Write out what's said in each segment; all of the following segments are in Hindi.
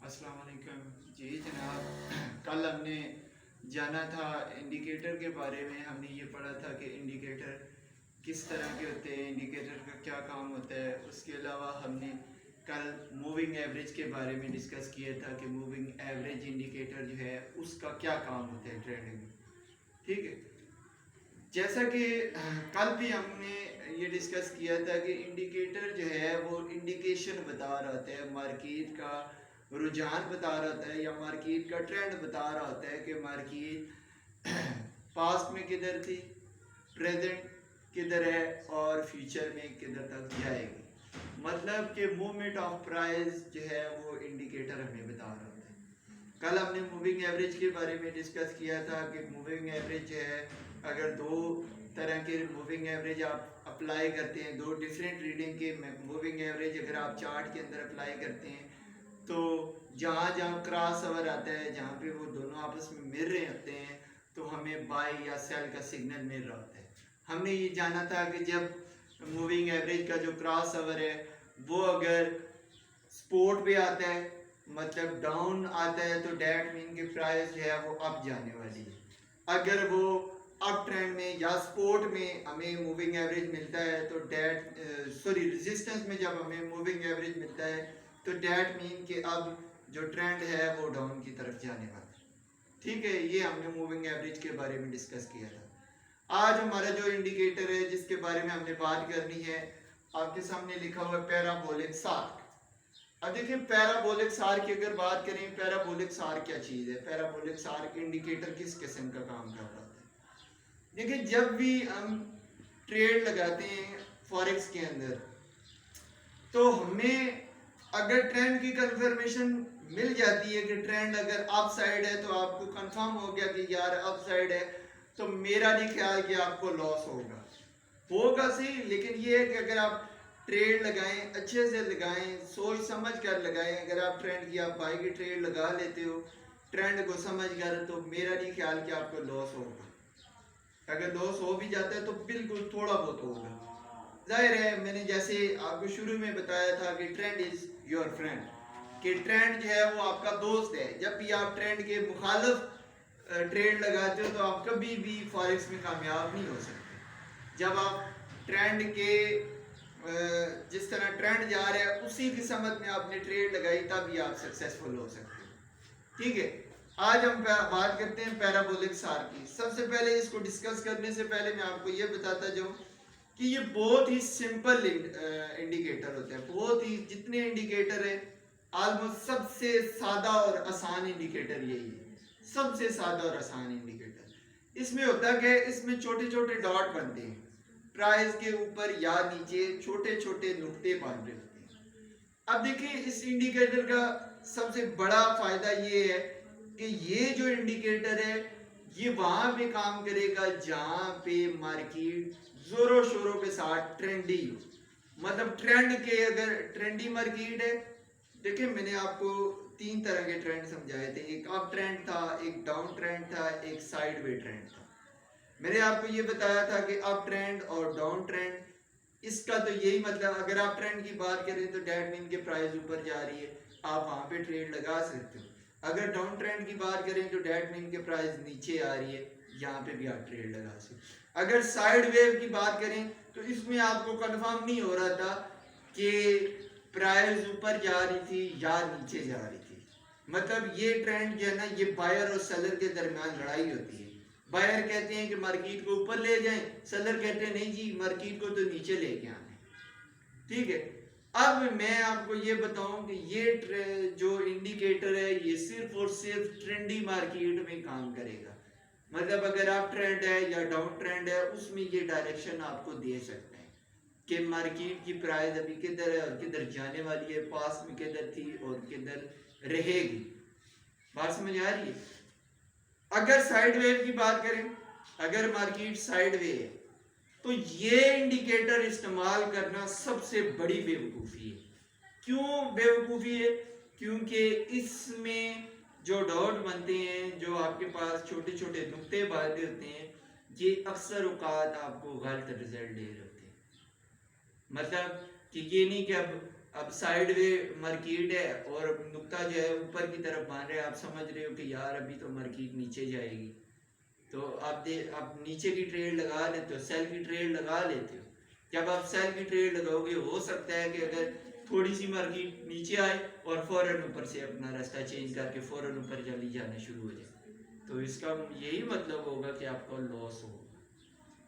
अस्सलाम वालेकुम। जी जनाब, कल हमने जाना था इंडिकेटर के बारे में। हमने ये पढ़ा था कि इंडिकेटर किस तरह के होते हैं, इंडिकेटर का क्या काम होता है। उसके अलावा हमने कल मूविंग एवरेज के बारे में डिस्कस किया था कि मूविंग एवरेज इंडिकेटर जो है उसका क्या काम होता है ट्रेडिंग में। ठीक है, जैसा कि कल भी हमने ये डिस्कस किया था कि इंडिकेटर जो है वो इंडिकेशन बता रहा होता है, मार्केट का रुझान बता रहा होता है या मार्केट का ट्रेंड बता रहा होता है कि मार्केट पास्ट में किधर थी, प्रेजेंट किधर है और फ्यूचर में किधर तक जाएगी। मतलब कि मूवमेंट ऑफ प्राइस जो है वो इंडिकेटर हमें बता रहा होता है। कल हमने मूविंग एवरेज के बारे में डिस्कस किया था कि मूविंग एवरेज जो है, अगर दो तरह के मूविंग एवरेज आप अप्लाई करते हैं, दो डिफरेंट रीडिंग के मूविंग एवरेज अगर आप चार्ट के अंदर अप्लाई करते हैं तो जहाँ जहाँ क्रॉस ओवर आता है, जहाँ पे वो दोनों आपस में मिल रहे होते हैं, तो हमें बाय या सेल का सिग्नल मिल रहा होता है। हमने ये जाना था कि जब मूविंग एवरेज का जो क्रॉस ओवर है वो अगर स्पोर्ट पे आता है, मतलब डाउन आता है, तो डेट मीन की प्राइस जो है वो अप जाने वाली है। अगर वो अप ट्रेंड में या स्पोर्ट में हमें मूविंग एवरेज मिलता है तो डेट रेजिस्टेंस में जब हमें मूविंग एवरेज मिलता है तो डेट मीन के अब जो ट्रेंड है वो डाउन की तरफ जाने वाला है। ठीक है, ये हमने मूविंग एवरेज के बारे में डिस्कस किया था। आज हमारा जो इंडिकेटर है जिसके बारे में हमने बात करनी है, आपके सामने लिखा हुआ है पैराबोलिक सार्क। अब देखिए, पैराबोलिक सार्क की अगर बात करें, पैराबोलिक सार्क क्या चीज़ है, पैराबोलिक सार्क इंडिकेटर किस किस्म का काम कर रहा है। देखिए, जब भी हम ट्रेड लगाते हैं फॉरेक्स के अंदर, तो हमें अगर ट्रेंड की कंफर्मेशन मिल जाती है कि ट्रेंड अगर अप साइड है, तो आपको कंफर्म हो गया कि यार अप साइड है, तो मेरा नहीं ख्याल कि आपको लॉस होगा सही। लेकिन ये है कि अगर आप ट्रेड लगाएं, अच्छे से लगाएं, सोच समझ कर लगाएं। अगर आप ट्रेंड की आप बाई की ट्रेड लगा लेते हो ट्रेंड को समझ कर, तो मेरा नहीं ख्याल कि आपको लॉस होगा। अगर लॉस हो भी जाता है तो बिल्कुल थोड़ा बहुत होगा। जाहिर है, मैंने जैसे आपको शुरू में बताया था कि ट्रेंड इज योर फ्रेंड, कि ट्रेंड जो है वो आपका दोस्त है। जब भी आप ट्रेंड के मुखालिफ ट्रेड लगाते हो तो आप कभी भी फॉरेक्स में कामयाब नहीं हो सकते। जब आप ट्रेंड के जिस तरह ट्रेंड जा रहा है उसी की समझ में आपने ट्रेड लगाई, तभी आप सक्सेसफुल हो सकते हो। ठीक है, आज हम बात करते हैं पैराबोलिक सार की। सबसे पहले इसको डिस्कस करने से पहले मैं आपको ये बताता जाऊं कि ये बहुत ही सिंपल इंडिकेटर होता है। बहुत ही, जितने इंडिकेटर है ऑलमोस्ट सबसे सादा और आसान इंडिकेटर यही है। सबसे सादा और आसान इंडिकेटर। इसमें होता है कि इसमें छोटे छोटे डॉट बनते हैं, प्राइस के ऊपर या नीचे छोटे छोटे नुक्ते बांधे होते हैं। अब देखिए, इस इंडिकेटर का सबसे बड़ा फायदा ये है कि ये जो इंडिकेटर है ये वहां पे काम करेगा जहां पे मार्केट जोरों शोरों के साथ ट्रेंडी हो। मतलब ट्रेंड के, अगर ट्रेंडी मार्केट है, देखिए मैंने आपको तीन तरह के ट्रेंड समझाए थे। एक अप ट्रेंड था, एक डाउन ट्रेंड था, एक साइडवे ट्रेंड था। मैंने आपको ये बताया था कि अप ट्रेंड और डाउन ट्रेंड, इसका तो यही मतलब, अगर आप ट्रेंड की बात करें तो डेट मीन के प्राइस ऊपर जा रही है, आप वहां पे ट्रेड लगा सकते हो। अगर डाउन ट्रेंड की बात करें तो डेट मीन के प्राइस नीचे आ रही है, यहाँ पे भी आप ट्रेड लगा सकते हो। अगर साइड वेव की बात करें तो इसमें आपको कंफर्म नहीं हो रहा था कि प्राइस ऊपर जा रही थी या नीचे जा रही थी। मतलब ये ट्रेंड जो है ना, ये बायर और सेलर के दरमियान लड़ाई होती है। बायर कहते हैं कि मार्केट को ऊपर ले जाएं, सेलर कहते हैं नहीं जी, मार्केट को तो नीचे लेके आने। ठीक है, अब मैं आपको ये बताऊं कि ये जो इंडिकेटर है ये सिर्फ और सिर्फ ट्रेंडी मार्केट में काम करेगा। मतलब अगर आप ट्रेंड है या डाउन ट्रेंड है, उसमें ये डायरेक्शन आपको दे सकते हैं कि मार्केट की प्राइस अभी किधर है और किधर जाने वाली है, पास में किधर थी और किधर रहेगी। बात समझ आ रही है। अगर साइड वेव की बात करें, अगर मार्केट साइड वे है, तो ये इंडिकेटर इस्तेमाल करना सबसे बड़ी बेवकूफ़ी है। क्यों बेवकूफ़ी है? क्योंकि इसमें जो डॉट बनते हैं, जो आपके पास छोटे छोटे नुक्ते बांधे होते हैं, ये अक्सर औकात आपको गलत रिजल्ट दे रहे होते हैं। मतलब कि ये नहीं कि अब अब साइड वे मार्केट है और नुक्ता जो है ऊपर की तरफ मान रहे हैं, आप समझ रहे हो कि यार अभी तो मार्केट नीचे जाएगी, तो आप नीचे की ट्रेड लगा लेते हो, सेल की ट्रेड लगा लेते हो। जब आप सेल की ट्रेड लगाओगे हो सकता है कि अगर थोड़ी सी मार्केट नीचे आए और फौरन ऊपर से अपना रास्ता चेंज करके फौरन ऊपर चली जाना शुरू हो जाए, तो इसका यही मतलब होगा कि आपका लॉस होगा।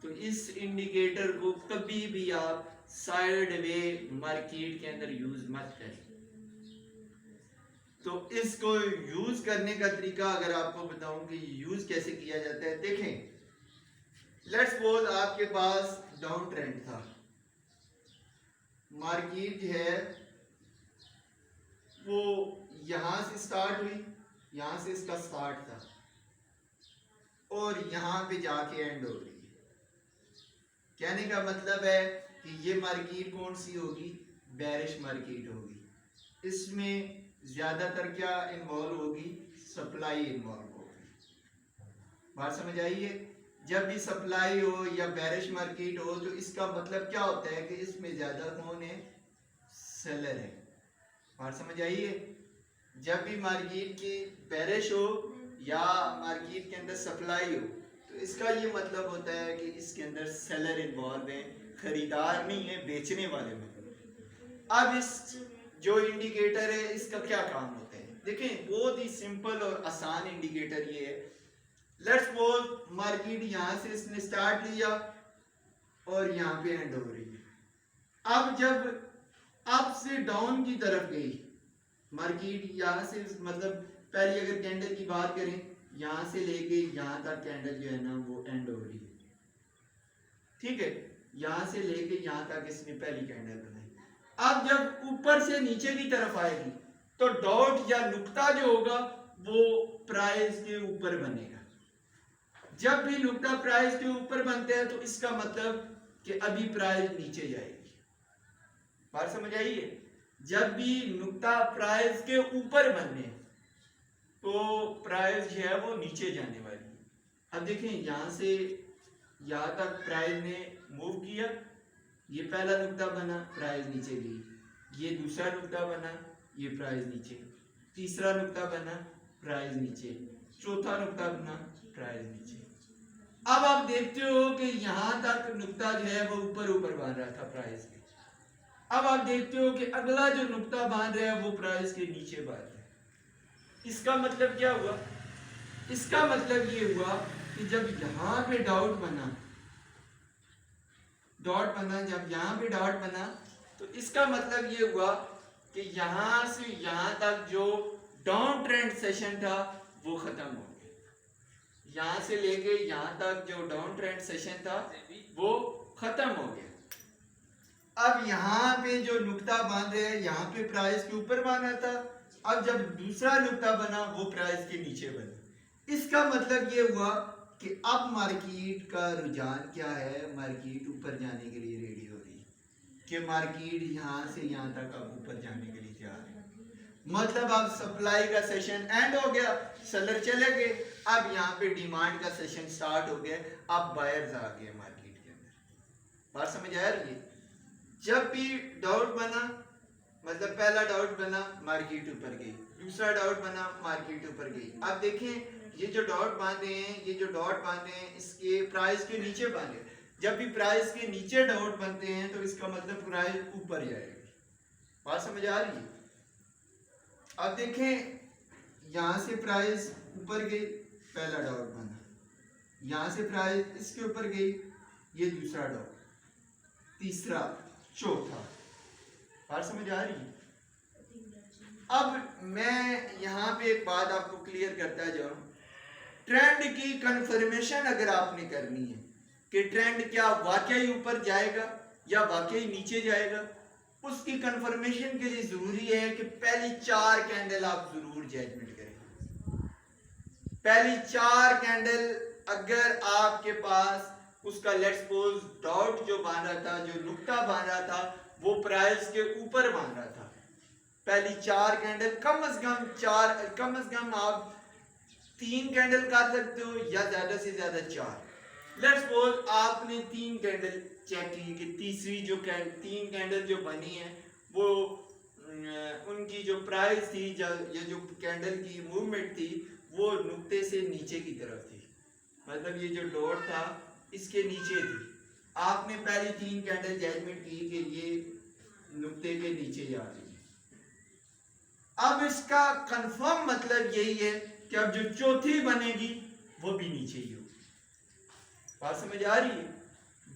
तो इस इंडिकेटर को कभी भी आप साइड वे मार्केट के अंदर यूज मत करें। तो इसको यूज करने का तरीका अगर आपको बताऊं कि यूज कैसे किया जाता है, देखें लेट्स सपोज आपके पास डाउन ट्रेंड था, मार्केट जो है वो यहां से स्टार्ट हुई, यहां से इसका स्टार्ट था और यहां पे जाके एंड हो रही है। कहने का मतलब है कि ये मार्केट कौन सी होगी, बेरिश मार्केट होगी। इसमें ज्यादातर क्या इन्वॉल्व होगी, सप्लाई इन्वॉल्व होगी। बात समझ आई है? जब भी सप्लाई हो या बेरिश मार्केट हो तो इसका मतलब क्या होता है कि इसमें ज्यादा कौन है, सेलर है। बात समझ आई है? जब भी मार्केट की बेरिश हो या मार्केट के अंदर सप्लाई हो तो इसका ये मतलब होता है कि इसके अंदर सेलर इन्वॉल्व है, खरीदार नहीं है, बेचने वाले में। अब इस जो इंडिकेटर है इसका क्या काम होता है, देखें बहुत ही सिंपल और आसान इंडिकेटर ये है। लेट्स सपोज मार्केट यहां से इसने स्टार्ट लिया और यहां पे एंड हो रही है। अब जब अप से डाउन की तरफ गई मार्केट, यहां से मतलब पहले अगर कैंडल की बात करें, यहां से लेके यहां तक कैंडल जो है ना वो एंड हो रही है, ठीक है, यहां से लेके यहां तक इसने पहली कैंडल बनाई। अब जब ऊपर से नीचे की तरफ आएगी तो डॉट या नुक्ता जो होगा वो प्राइस के ऊपर बनेगा। जब भी नुक्ता प्राइस के ऊपर बनते हैं तो इसका मतलब कि अभी प्राइस नीचे जाएगी। बात समझ आई है? जब भी नुक्ता प्राइस के ऊपर बनने तो प्राइस जो है वो नीचे जाने वाली है। अब देखें यहां से यहां तक प्राइस ने मूव किया, ये पहला नुक्ता बना, प्राइस नीचे गई, ये दूसरा नुक्ता बना, ये प्राइस नीचे, तीसरा नुक्ता बना, प्राइस नीचे, चौथा नुक्ता बना, प्राइस नीचे। अब आप देखते हो कि यहां तक नुक्ता जो है वो ऊपर ऊपर बांध रहा था प्राइस के। अब आप देखते हो कि अगला जो नुक्ता बांध रहा है वो प्राइस के नीचे बांध रहा है। इसका मतलब क्या हुआ? इसका मतलब ये हुआ कि जब यहां पे डॉट बना, जब यहां पे डॉट बना तो इसका मतलब ये हुआ कि यहां से यहां तक जो डाउन ट्रेंड सेशन था वो खत्म हो गया। यहां से लेके यहां तक जो डाउन ट्रेंड सेशन था वो खत्म हो गया। अब यहां पे जो नुक्ता बांध रहे हैं यहां पे प्राइस के ऊपर बांधा था, अब जब दूसरा नुक्ता बना वो प्राइस के नीचे बना। इसका मतलब ये हुआ कि अब मार्केट का रुझान क्या है, मार्केट ऊपर जाने के लिए रेडी हो रही है कि मार्केट यहां से यहां तक अब ऊपर जाने के लिए तैयार है। मतलब अब सप्लाई का सेशन एंड हो गया, सेलर चले गए, अब यहाँ पे डिमांड का सेशन स्टार्ट हो गया, अब बायर्स आ गए मार्केट के अंदर। बात समझ आ रही है? जब भी डाउट बना, मतलब पहला डाउट बना मार्केट ऊपर गई, दूसरा डाउट बना मार्केट ऊपर गई। अब देखें ये जो डॉट बांधे हैं, ये जो डॉट बांधे हैं इसके प्राइस के नीचे बांधे। जब भी प्राइस के नीचे डॉट बनते हैं तो इसका मतलब प्राइस ऊपर जाएगी। बात समझ आ रही है? अब देखें यहां से प्राइस ऊपर गई, पहला डॉट बना, यहां से प्राइस इसके ऊपर गई, ये दूसरा डॉट, तीसरा, चौथा। बात समझ आ रही है? अब मैं यहाँ पे एक बात आपको क्लियर करता जाऊं, ट्रेंड की कंफर्मेशन अगर आपने करनी है कि ट्रेंड क्या वाकई ऊपर जाएगा या वाकई नीचे जाएगा, उसकी कंफर्मेशन के लिए जरूरी है कि पहली 4 कैंडल आप जरूर जजमेंट करें। पहली 4 कैंडल अगर आपके पास उसका लेट्स सपोज डॉट जो बांधा था, जो नुक्ता बांधा था वो प्राइस के ऊपर बांधा था, पहली 4 कैंडल कम से कम आप 3 कैंडल कर सकते हो या ज्यादा से ज्यादा 4। लेट्स सपोज आपने 3 कैंडल चेक की कि तीसरी जो 3 कैंडल जो बनी है वो उनकी जो प्राइस थी या जो कैंडल की मूवमेंट थी वो नुक्ते से नीचे की तरफ थी, मतलब ये जो डॉट था इसके नीचे थी। आपने पहली 3 कैंडल जजमेंट की कि ये नुक्ते के नीचे जा रही है। अब इसका कंफर्म मतलब यही है कि अब जो चौथी बनेगी वो भी नीचे ही होगी। बात समझ आ रही है?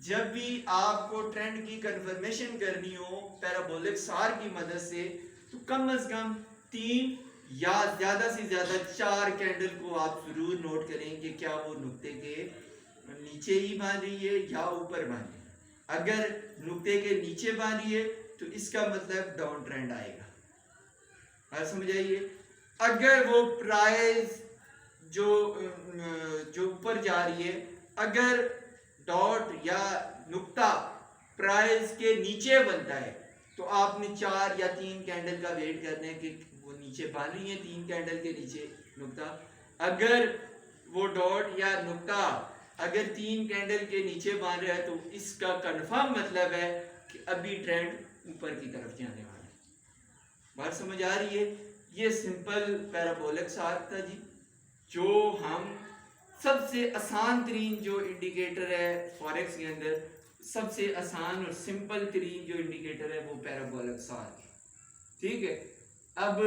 जब भी आपको ट्रेंड की कंफर्मेशन करनी हो पैराबोलिक सार की मदद से, तो कम से कम 3 या ज्यादा से ज्यादा 4 कैंडल को आप जरूर नोट करें कि क्या वो नुक्ते के नीचे ही बांध रही है या ऊपर बांध रही है। अगर नुक्ते के नीचे बांधी है तो इसका मतलब डाउन ट्रेंड आएगा। बात समझ आइए? अगर वो प्राइस जो ऊपर जा रही है, अगर डॉट या नुक्ता प्राइस के नीचे बनता है तो आपने 4 या 3 कैंडल का वेट करना है कि वो नीचे बांध रही है 3 कैंडल के नीचे नुक्ता। अगर वो डॉट या नुक्ता अगर 3 कैंडल के नीचे बांध रहा है तो इसका कंफर्म मतलब है कि अभी ट्रेंड ऊपर की तरफ जाने वाला है। बात समझ आ रही है? ये सिंपल पैराबोलिक सार था जी, जो हम सबसे आसान तरीन जो इंडिकेटर है फॉरेक्स के अंदर, सबसे आसान और सिंपल तरीन जो इंडिकेटर है वो पैराबोलिक सार है। ठीक है, अब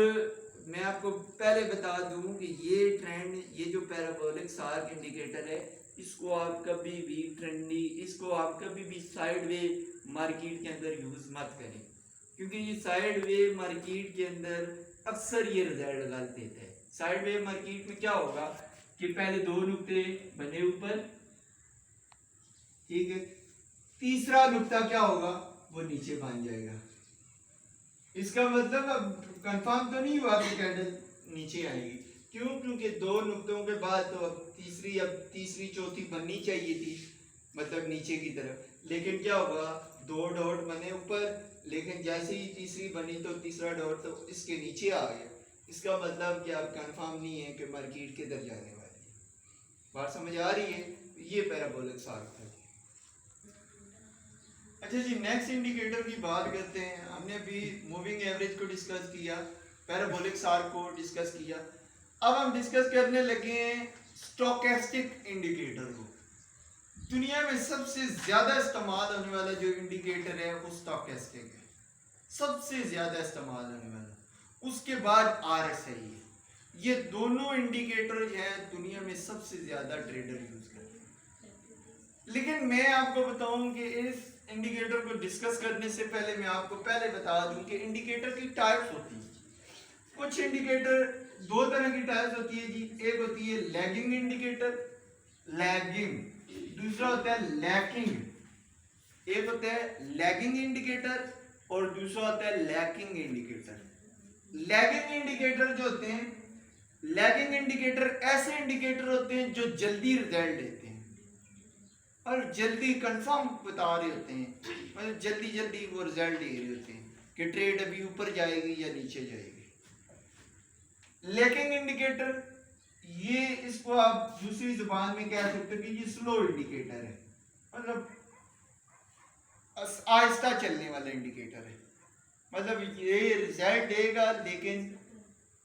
मैं आपको पहले बता दूं कि ये ट्रेंड, ये जो पैराबोलिक सार इंडिकेटर है, इसको आप कभी भी ट्रेंडी, इसको आप कभी भी साइड वे मार्केट के अंदर यूज मत करें, क्योंकि ये साइड वे मार्केट के अंदर अक्सर ये रिजल्ट गलत देता है। साइड वे मार्केट में क्या होगा कि पहले 2 नुक्ते बने ऊपर, ठीक है, तीसरा नुक्ता क्या होगा वो नीचे बन जाएगा। इसका मतलब अब कंफर्म तो नहीं हुआ कि कैंडल नीचे आएगी। क्यों? क्योंकि 2 नुक्तों के बाद तो अब तीसरी चौथी बननी चाहिए थी, मतलब नीचे की तरफ, लेकिन क्या होगा 2 डॉट बने ऊपर, लेकिन जैसे ही तीसरी बनी तो तीसरा डॉट तो इसके नीचे आ गया। इसका मतलब कि अब कंफर्म नहीं है कि मार्केट किधर जाने वाली है। बात समझ आ रही है? ये पैराबोलिक सार था। अच्छा जी, नेक्स्ट इंडिकेटर की बात करते हैं। हमने अभी मूविंग एवरेज को डिस्कस किया, पैराबोलिक सार को डिस्कस किया, अब हम डिस्कस करने लगे हैं स्टोकेस्टिक इंडिकेटर को। दुनिया में सबसे ज्यादा इस्तेमाल होने वाला जो इंडिकेटर है वो स्टोकेस्टिक है, सबसे ज्यादा इस्तेमाल होने वाला। उसके बाद RSI है। ये दोनों इंडिकेटर हैं दुनिया में सबसे ज्यादा ट्रेडर यूज करते हैं। लेकिन मैं आपको बताऊं कि इस इंडिकेटर को डिस्कस करने से पहले मैं आपको पहले बता दूं कि इंडिकेटर की टाइप्स होती है। कुछ इंडिकेटर 2 तरह की टाइप्स होती है जी। एक होती है लैगिंग इंडिकेटर, लैगिंग, दूसरा होता है लैकिंग। एक होता है लैगिंग इंडिकेटर और दूसरा होता है लैकिंग इंडिकेटर। लैगिंग इंडिकेटर जो होते हैं, लैगिंग इंडिकेटर ऐसे इंडिकेटर होते हैं जो जल्दी रिजल्ट देते हैं और जल्दी कंफर्म बता रहे होते हैं, मतलब जल्दी जल्दी वो रिजल्ट दे रहे होते हैं कि ट्रेड अभी ऊपर जाएगी या नीचे जाएगी। लैगिंग इंडिकेटर, ये इसको आप दूसरी जुबान में कह सकते हो कि ये स्लो इंडिकेटर है, मतलब आहिस्ता चलने वाला इंडिकेटर है। मतलब ये रिजल्ट देगा लेकिन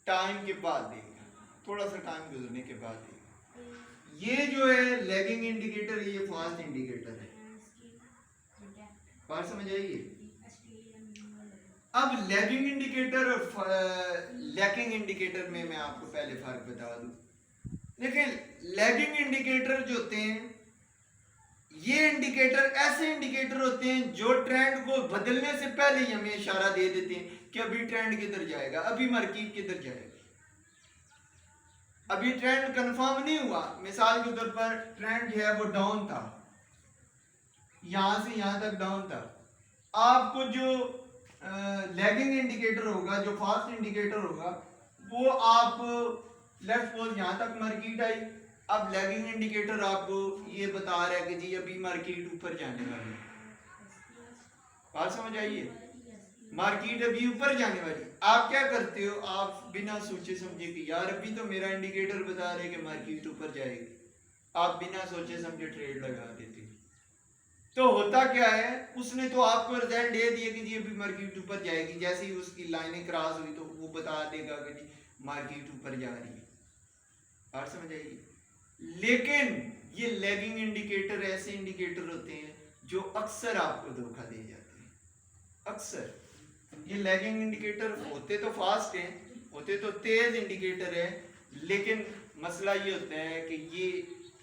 टाइम के बाद देगा, थोड़ा सा टाइम गुजरने के बाद देगा। ये जो है लैगिंग इंडिकेटर, ये फास्ट इंडिकेटर है। बात समझ आइए? अब लैगिंग इंडिकेटर और लैकिंग इंडिकेटर में मैं आपको पहले फर्क बता दूं। लेकिन लैगिंग इंडिकेटर जो होते हैं, ये इंडिकेटर ऐसे इंडिकेटर होते हैं जो ट्रेंड को बदलने से पहले ही हमें इशारा दे देते हैं कि अभी ट्रेंड किधर जाएगा, अभी मार्केट किधर जाएगी। अभी ट्रेंड कंफर्म नहीं हुआ, मिसाल के तौर पर ट्रेंड जो है वो डाउन था, यहां से यहां तक डाउन था। आपको जो लैगिंग इंडिकेटर होगा, जो फास्ट इंडिकेटर होगा, वो आप लेफ्ट पोज यहां तक मार्केट आई, अब लैगिंग इंडिकेटर आपको ये बता रहा है कि जी अभी मार्केट ऊपर जाने वाली है। बात समझ आइए? मार्केट अभी ऊपर जाने वाली। आप क्या करते हो, आप बिना सोचे समझे कि यार अभी तो मेरा इंडिकेटर बता रहे कि मार्केट ऊपर जाएगी, आप बिना सोचे समझे ट्रेड लगा देते हो। तो होता क्या है, उसने तो आपको रिजल्ट दे दिया कि जी अभी मार्केट ऊपर जाएगी, जैसे ही उसकी लाइनें क्रॉस हुई तो वो बता देगा कि जी मार्केट ऊपर जा रही है। बात समझ आइए। लेकिन ये लैगिंग इंडिकेटर ऐसे इंडिकेटर होते हैं जो अक्सर आपको धोखा दे जाते हैं। अक्सर ये लैगिंग इंडिकेटर होते तो फास्ट हैं, होते तो तेज इंडिकेटर है, लेकिन मसला ये होता है कि ये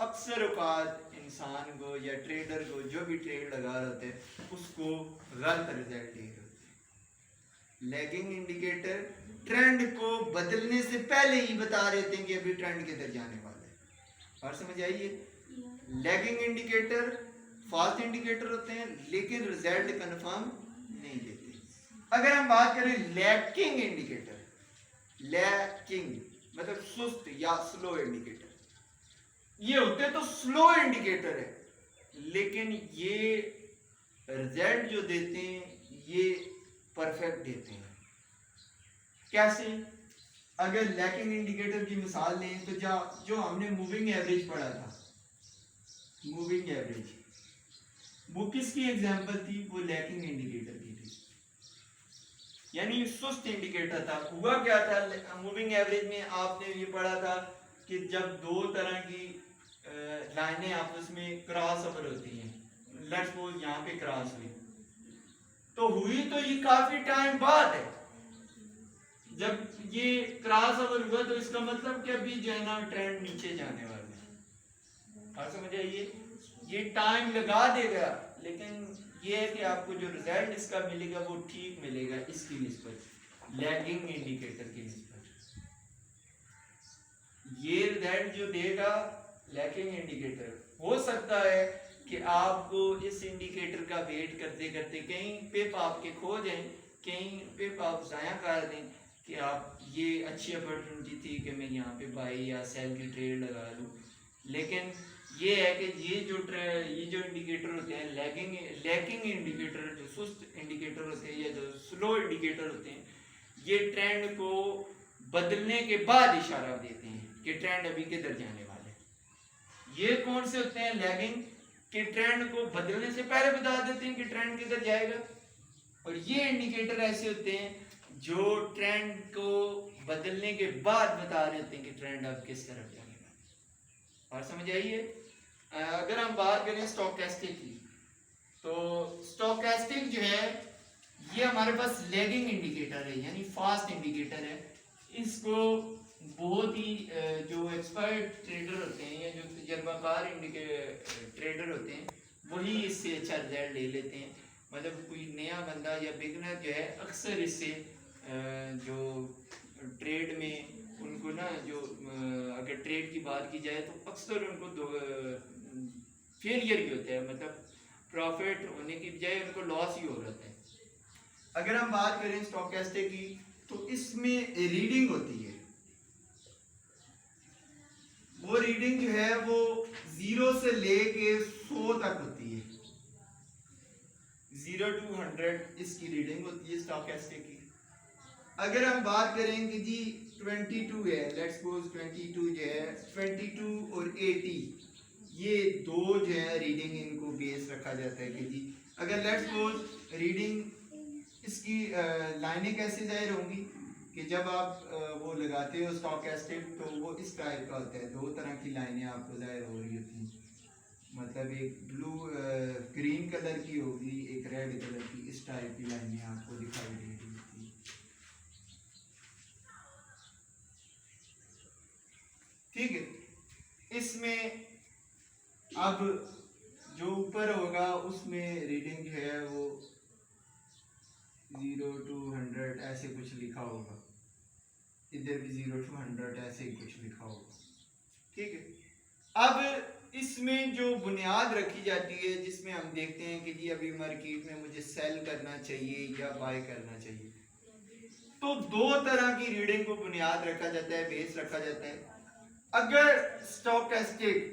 अक्सर औकात इंसान को या ट्रेडर को, जो भी ट्रेड लगा रहे होते हैं, उसको गलत रिजल्ट दे रहे होते हैं। लैगिंग इंडिकेटर ट्रेंड को बदलने से पहले ही बता रहे थे कि अभी ट्रेंड किधर जाने वाला है। और समझ आइए, लैगिंग इंडिकेटर फास्ट इंडिकेटर होते हैं लेकिन रिजल्ट कंफर्म नहीं देते। अगर हम बात करें लैकिंग इंडिकेटर, लैकिंग मतलब सुस्त या स्लो इंडिकेटर, ये होते तो स्लो इंडिकेटर है लेकिन ये रिजल्ट जो देते हैं ये परफेक्ट देते हैं। कैसे? अगर लैकिंग इंडिकेटर की मिसाल लें तो जो हमने मूविंग एवरेज पढ़ा था, मूविंग एवरेज वो किसकी एग्जांपल थी? वो लैकिंग इंडिकेटर की थी, यानी सुस्त इंडिकेटर था। हुआ क्या था मूविंग एवरेज में? आपने ये पढ़ा था कि जब दो तरह की लाइनें आपस में क्रॉस ओवर होती हैं, लेट्स सपोज यहाँ पे क्रॉस हुई, तो हुई तो ये काफी टाइम बाद है। जब ये क्रॉस ओवर हुआ तो इसका मतलब कि अभी जो है ना ट्रेंड नीचे जाने वाला है। और समझ आइए, ये टाइम लगा देगा लेकिन ये है कि आपको जो रिजल्ट इसका मिलेगा वो ठीक मिलेगा इसकी निस्बत, लैगिंग इंडिकेटर की निस्बत। ये रिजल्ट जो देगा लैगिंग इंडिकेटर, हो सकता है कि आपको इस इंडिकेटर का वेट करते करते कहीं पिप आपके खो जाए, कहीं पिप आप जाया कर दें कि आप ये अच्छी अपॉर्चुनिटी थी कि मैं यहाँ पे बाई या सेल की ट्रेड लगा लूँ। लेकिन ये है कि ये जो इंडिकेटर होते हैं लैकिंग इंडिकेटर, जो सुस्त इंडिकेटर होते हैं या जो स्लो इंडिकेटर होते हैं, ये ट्रेंड को बदलने के बाद इशारा देते हैं कि ट्रेंड अभी किधर जाने वाला है। ये कौन से होते हैं? लैगिंग, कि ट्रेंड को बदलने से पहले बता देते हैं कि ट्रेंड किधर जाएगा। और ये इंडिकेटर ऐसे होते हैं जो ट्रेंड को बदलने के बाद बता रहे होते हैं कि ट्रेंड अब किस तरफ जाने वाला है। और समझ आइए, अगर हम बात करें स्टोकेस्टिक की, तो स्टोकेस्टिक जो है ये हमारे पास लैगिंग इंडिकेटर है, यानी फास्ट इंडिकेटर है। इसको बहुत ही जो एक्सपर्ट ट्रेडर होते हैं या जो तजर्बाकार ट्रेडर होते हैं वही इससे अच्छा रिजल्ट ले लेते हैं। मतलब कोई नया बंदा या बिगनर जो है अक्सर इससे जो ट्रेड में उनको ना जो अगर ट्रेड की बात की जाए तो अक्सर उनको फेलियर ही होता है, मतलब प्रॉफिट होने की बजाय उनको लॉस ही हो जाता है। अगर हम बात करें स्टोकेस्टिक की तो इसमें रीडिंग होती है, वो रीडिंग जो है वो 0 से लेके 100 तक होती है, 0 to 100 इसकी रीडिंग होती है स्टोकेस्टिक की। अगर हम बात करें कि जी 22 है, लेट्स सपोज 22 जो है, 22 और 80 ये दो जो है रीडिंग इनको बेस रखा जाता है कि जी अगर लेट्स सपोज रीडिंग इसकी लाइनें कैसे जाहिर होंगी कि जब आप वो लगाते हो स्टोकेस्टिक तो वो इस टाइप का होता है, दो तरह की लाइनें आपको जाहिर हो रही होती हैं, मतलब एक ब्लू ग्रीन कलर की होगी, एक रेड कलर की, इस टाइप की लाइनें आपको दिखाई दे रही होती हैं। ठीक है, इसमें अब जो ऊपर होगा उसमें रीडिंग जो है वो 0 to 100 ऐसे कुछ लिखा होगा, इधर भी 0 to 100 ऐसे ही कुछ लिखा होगा। ठीक है, अब इसमें जो बुनियाद रखी जाती है जिसमें हम देखते हैं कि जी अभी मार्केट में मुझे सेल करना चाहिए या बाय करना चाहिए, तो दो तरह की रीडिंग को बुनियाद रखा जाता है, बेस रखा जाता है। अगर स्टोकेस्टिक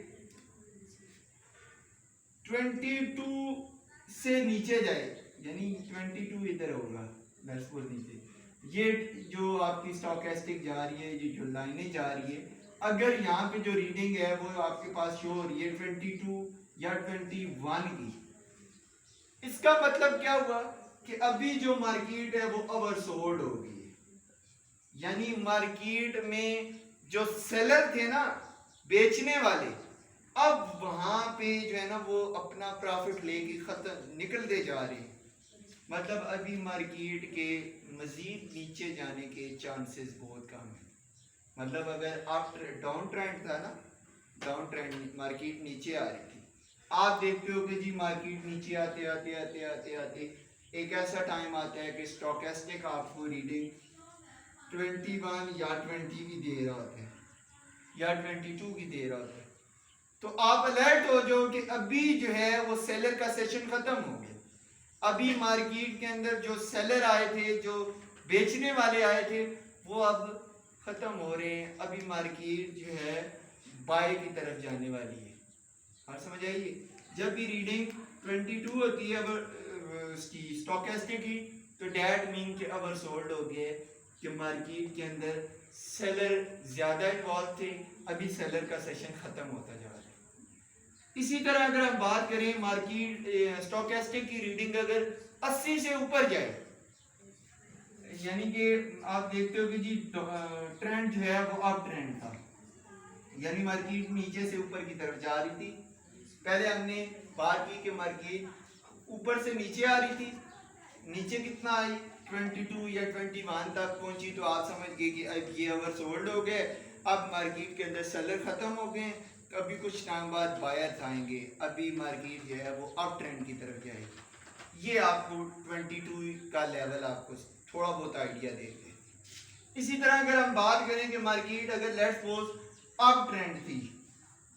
22 से नीचे जाए, यानी 22 इधर होगा नीचे, ये जो आपकी स्टोकेस्टिक जा रही है, ये जो लाइनें जा रही है, अगर यहाँ पे जो रीडिंग है वो आपके पास शो हो रही है 22 या 21 की, इसका मतलब क्या हुआ कि अभी जो मार्केट है वो ओवरसोल्ड होगी, यानी मार्केट में जो सेलर थे ना, बेचने वाले, अब वहां पे जो है ना वो अपना प्रॉफिट लेके खत्म निकलते जा रहे हैं। मतलब अभी मार्केट के मजीद नीचे जाने के चांसेस बहुत कम है। मतलब अगर आप डाउन ट्रेंड था ना, डाउन ट्रेंड, मार्केट नीचे आ रही थी, आप देखते हो कि जी मार्केट नीचे आते आते आते आते आते एक ऐसा टाइम आता है कि स्टोकेस्टिक आपको रीडिंग 21 या 20 की दे रहा होता है या 22 की दे रहा होता है, तो आप अलर्ट हो जाओ कि अभी जो है वो सेलर का सेशन खत्म हो गया। अभी मार्केट के अंदर जो सेलर आए थे, जो बेचने वाले आए थे, वो अब खत्म हो रहे हैं। अभी मार्केट जो है बाय की तरफ जाने वाली है। और समझ आइए, जब भी रीडिंग 22 होती है अब उसकी स्टॉकेस्टिक की, तो डैट मीन के ओवर सोल्ड हो गया कि मार्केट के अंदर सेलर ज्यादा इन्वॉल्व थे, अभी सेलर का सेशन खत्म होता जा रहा है। इसी तरह अगर हम बात करें मार्केट स्टॉकेस्टिक की रीडिंग अगर 80 से ऊपर जाए, यानी कि आप देखते हो कि जी ट्रेंड जो है वो अप ट्रेंड था, यानी मार्केट नीचे से ऊपर की तरफ जा रही थी। पहले हमने बात की कि मार्केट ऊपर से नीचे आ रही थी, नीचे कितना आई 22 या 21 तक पहुंची, तो आप समझ गए कि अब ये ओवर सोल्ड हो गए, अब मार्केट के अंदर सेलर खत्म हो गए, तो अभी कुछ टाइम बाद बायर्स आएंगे, अभी मार्केट जो है वो अप ट्रेंड की तरफ जाएगी। ये आपको 22 का लेवल आपको थोड़ा बहुत आइडिया देते हैं। इसी तरह अगर हम बात करें कि मार्केट अगर लेट्स सपोज अप ट्रेंड थी,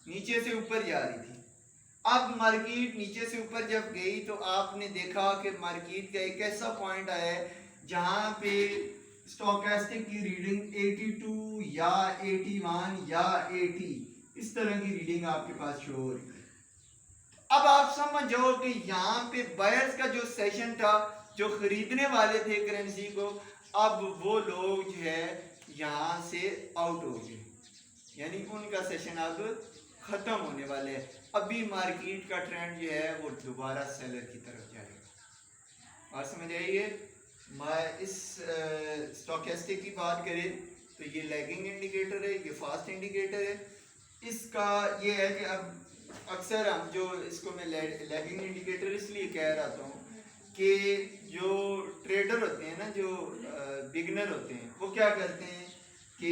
नीचे से ऊपर जा रही थी, अब मार्केट नीचे से ऊपर जब गई तो आपने देखा कि मार्केट का एक ऐसा पॉइंट आया है जहां पे स्टोकेस्टिक की रीडिंग 82 या 81 या 80 इस तरह की रीडिंग आपके पास शो हो रही है। अब आप समझ जाओ कि यहाँ पे बायर्स का जो सेशन था, जो खरीदने वाले थे करेंसी को, अब वो लोग जो है यहाँ से आउट हो गए, यानी उनका सेशन अब खत्म होने वाले है। अभी मार्केट का ट्रेंड जो है वो दोबारा सेलर की तरफ जाएगा। और समझ आइए, इस स्टोकेस्टिक की बात करें तो ये लैगिंग इंडिकेटर है, ये फास्ट इंडिकेटर है। इसका ये है कि अब अक्सर हम जो इसको मैं लैगिंग इंडिकेटर इसलिए कह रहा हूँ कि जो ट्रेडर होते हैं ना, जो बिगनर होते हैं, वो क्या करते हैं कि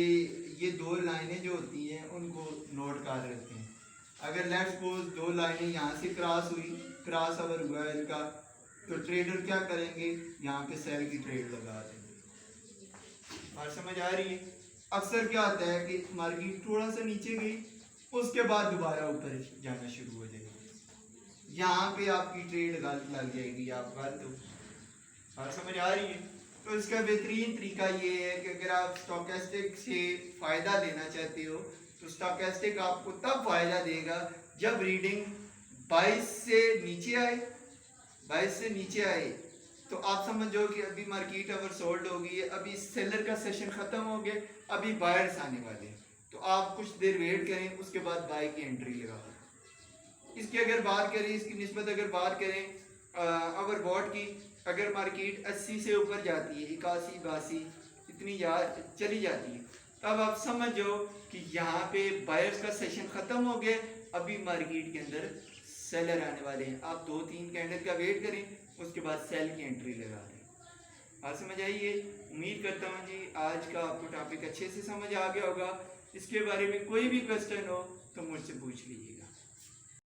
ये दो लाइनें जो होती हैं उनको नोट कर लेते हैं। अगर लेट्स सपोज दो लाइनें यहाँ से क्रॉस हुई, क्रॉस ओवर हुआ है इनका, तो ट्रेडर क्या करेंगे, यहाँ पे सेल की ट्रेड लगा देंगे। और समझ आ रही है, अक्सर क्या होता है कि मार्केट थोड़ा सा नीचे गई, उसके बाद दोबारा ऊपर जाना शुरू हो जाएगी, यहाँ पे आपकी ट्रेड गलत लग जाएगी, आप गलत हो। और समझ आ रही है, तो इसका बेहतरीन तरीका ये है कि अगर आप स्टोकेस्टिक से फ़ायदा लेना चाहते हो तो स्टोकेस्टिक आपको तब फ़ायदा देगा जब रीडिंग 22 से नीचे आए, 22 से नीचे आए, तो आप समझो कि अभी मार्केट ओवर सोल्ड हो गई है, अभी सेलर का सेशन ख़त्म हो गया, अभी बायर्स आने वाले हैं, तो आप कुछ देर वेट करें, उसके बाद बाय की एंट्री लगाओ। इसकी अगर बात करें, इसकी निस्बत अगर बात करें ओवरबॉट की, अगर मार्केट 80 से ऊपर जाती है, 81 82 इतनी चली जाती है, तब आप समझो कि यहाँ पे बायर्स का सेशन खत्म हो गया, अभी मार्केट के अंदर सेलर आने वाले हैं। आप 2-3 कैंडल का वेट करें, उसके बाद सेल की एंट्री लगा दें। आज समझ आइए, उम्मीद करता हूँ जी आज का आपको टॉपिक अच्छे से समझ आ गया होगा। इसके बारे में कोई भी क्वेश्चन हो तो मुझसे पूछ लीजिए।